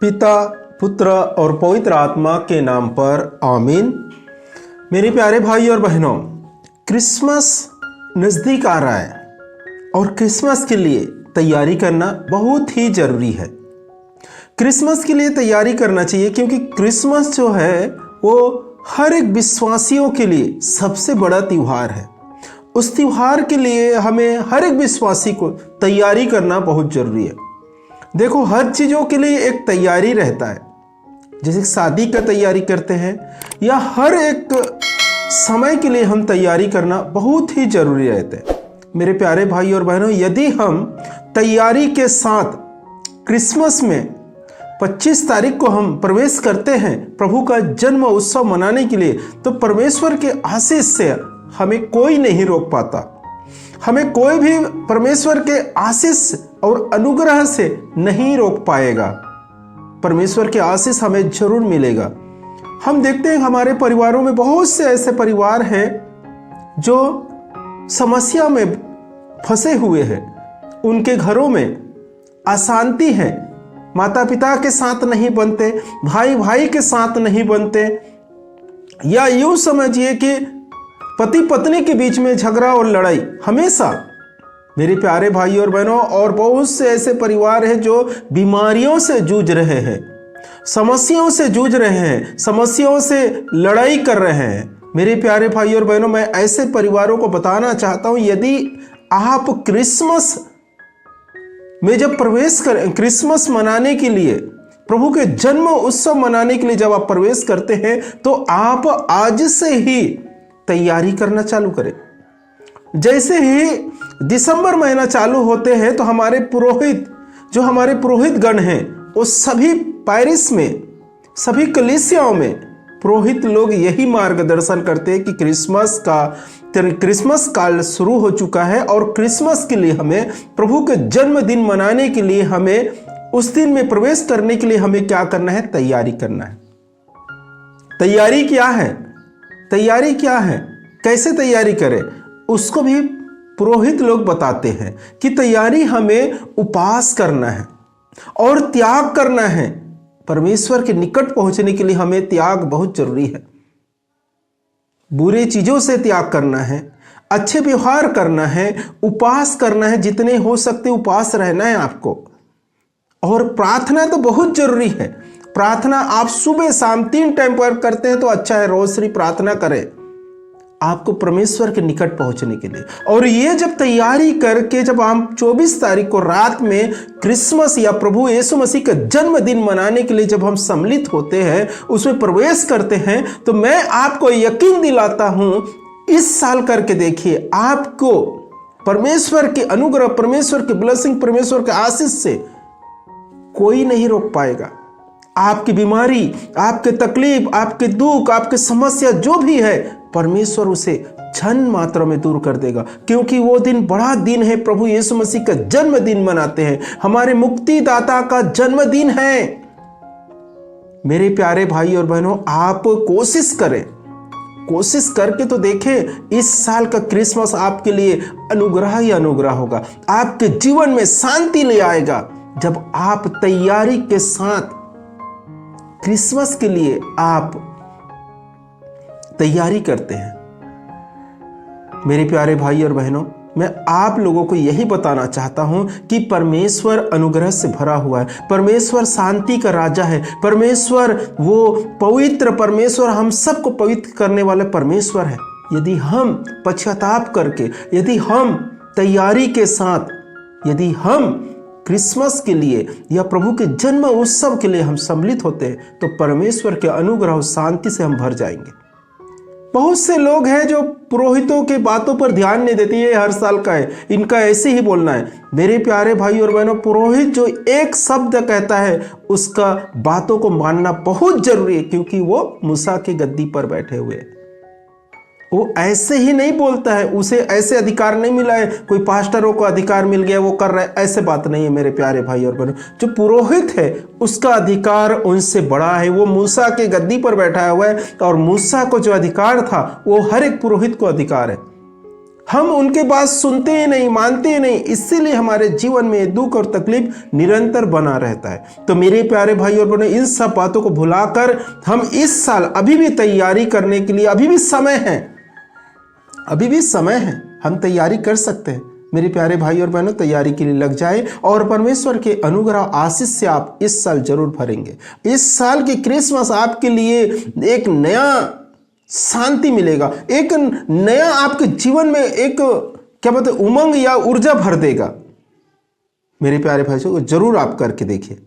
पिता, पुत्र और पवित्र आत्मा के नाम पर आमीन। मेरे प्यारे भाई और बहनों, क्रिसमस नज़दीक आ रहा है और क्रिसमस के लिए तैयारी करना बहुत ही ज़रूरी है। क्रिसमस के लिए तैयारी करना चाहिए क्योंकि क्रिसमस जो है वो हर एक विश्वासियों के लिए सबसे बड़ा त्यौहार है। उस त्यौहार के लिए हमें हर एक विश्वासी को तैयारी करना बहुत ज़रूरी है। देखो, हर चीज़ों के लिए एक तैयारी रहता है। जैसे शादी का तैयारी करते हैं या हर एक समय के लिए हम तैयारी करना बहुत ही ज़रूरी रहता है। मेरे प्यारे भाई और बहनों, यदि हम तैयारी के साथ क्रिसमस में 25 तारीख को हम प्रवेश करते हैं प्रभु का जन्म उत्सव मनाने के लिए, तो परमेश्वर के आशीष से हमें कोई नहीं रोक पाता। हमें कोई भी परमेश्वर के आशीष और अनुग्रह से नहीं रोक पाएगा। परमेश्वर के आशीष हमें जरूर मिलेगा। हम देखते हैं हमारे परिवारों में बहुत से ऐसे परिवार हैं जो समस्या में फंसे हुए हैं। उनके घरों में अशांति है, माता पिता के साथ नहीं बनते, भाई भाई के साथ नहीं बनते, या यूं समझिए कि पति पत्नी के बीच में झगड़ा और लड़ाई हमेशा। मेरे प्यारे भाई और बहनों, और बहुत से ऐसे परिवार हैं जो बीमारियों से जूझ रहे हैं, समस्याओं से जूझ रहे हैं, समस्याओं से लड़ाई कर रहे हैं। मेरे प्यारे भाई और बहनों, मैं ऐसे परिवारों को बताना चाहता हूं, यदि आप क्रिसमस में जब प्रवेश करें, क्रिसमस मनाने के लिए, प्रभु के जन्म उत्सव मनाने के लिए जब आप प्रवेश करते हैं, तो आप आज से ही तैयारी करना चालू करें। जैसे ही दिसंबर महीना चालू होते हैं तो हमारे पुरोहित, जो हमारे पुरोहित गण हैं, वो सभी पैरिस में, सभी कलीसियाओं में पुरोहित लोग यही मार्गदर्शन करते हैं कि क्रिसमस काल शुरू हो चुका है और क्रिसमस के लिए हमें, प्रभु के जन्मदिन मनाने के लिए, हमें उस दिन में प्रवेश करने के लिए हमें क्या करना है? तैयारी करना है। तैयारी क्या है? तैयारी क्या है? कैसे तैयारी करें? उसको भी पुरोहित लोग बताते हैं कि तैयारी हमें उपवास करना है और त्याग करना है। परमेश्वर के निकट पहुंचने के लिए हमें त्याग बहुत जरूरी है। बुरी चीजों से त्याग करना है, अच्छे व्यवहार करना है, उपवास करना है, जितने हो सकते उपवास रहना है आपको। और प्रार्थना तो बहुत जरूरी है। प्रार्थना आप सुबह शाम 3 टाइम पर करते हैं तो अच्छा है, रोज श्री प्रार्थना करें आपको परमेश्वर के निकट पहुंचने के लिए। और ये जब तैयारी करके जब हम 24 तारीख को रात में क्रिसमस या प्रभु यीशु मसीह का जन्मदिन मनाने के लिए जब हम सम्मिलित होते हैं, उसमें प्रवेश करते हैं, तो मैं आपको यकीन दिलाता हूं, इस साल करके देखिए, आपको परमेश्वर के अनुग्रह, परमेश्वर के ब्लेसिंग, परमेश्वर के आशीष से कोई नहीं रोक पाएगा। आपकी बीमारी, आपके तकलीफ, आपके दुख, आपके समस्या जो भी है, परमेश्वर उसे क्षण मात्र में दूर कर देगा। क्योंकि वो दिन बड़ा दिन है, प्रभु यीशु मसीह का जन्मदिन मनाते हैं, हमारे मुक्तिदाता का जन्मदिन है। मेरे प्यारे भाई और बहनों, आप कोशिश करें, कोशिश करके तो देखें, इस साल का क्रिसमस आपके लिए अनुग्रह ही अनुग्रह होगा। आपके जीवन में शांति ले आएगा जब आप तैयारी के साथ क्रिसमस के लिए आप तैयारी करते हैं। मेरे प्यारे भाई और बहनों, मैं आप लोगों को यही बताना चाहता हूं कि परमेश्वर अनुग्रह से भरा हुआ है। परमेश्वर शांति का राजा है। परमेश्वर वो पवित्र परमेश्वर, हम सबको पवित्र करने वाले परमेश्वर है। यदि हम पश्चाताप करके, यदि हम तैयारी के साथ, यदि हम क्रिसमस के लिए या प्रभु के जन्म उत्सव के लिए हम सम्मिलित होते हैं, तो परमेश्वर के अनुग्रह और शांति से हम भर जाएंगे। बहुत से लोग हैं जो पुरोहितों के बातों पर ध्यान नहीं देते, ये हर साल का है, इनका ऐसे ही बोलना है। मेरे प्यारे भाई और बहनों, पुरोहित जो एक शब्द कहता है, उसका बातों को मानना बहुत जरूरी है, क्योंकि वो मूसा की गद्दी पर बैठे हुए हैं। वो ऐसे ही नहीं बोलता है, उसे ऐसे अधिकार नहीं मिला है, कोई पास्टरों को अधिकार मिल गया वो कर रहा है, ऐसे बात नहीं है। मेरे प्यारे भाई और बहनों, जो पुरोहित है उसका अधिकार उनसे बड़ा है। वो मूसा के गद्दी पर बैठा हुआ है और मूसा को जो अधिकार था वो हर एक पुरोहित को अधिकार है। हम उनके बात सुनते ही नहीं, मानते ही नहीं, इसीलिए हमारे जीवन में दुख और तकलीफ निरंतर बना रहता है। तो मेरे प्यारे भाई और बहनों, इन सब बातों को भुलाकर हम इस साल अभी भी तैयारी करने के लिए अभी भी समय है, अभी भी समय है, हम तैयारी कर सकते हैं। मेरे प्यारे भाई और बहनों, तैयारी के लिए लग जाए और परमेश्वर के अनुग्रह आशीष से आप इस साल जरूर भरेंगे। इस साल की क्रिसमस आपके लिए एक नया शांति मिलेगा, एक नया आपके जीवन में एक क्या बोलते उमंग या ऊर्जा भर देगा। मेरे प्यारे भाइयों, जरूर आप करके देखिए।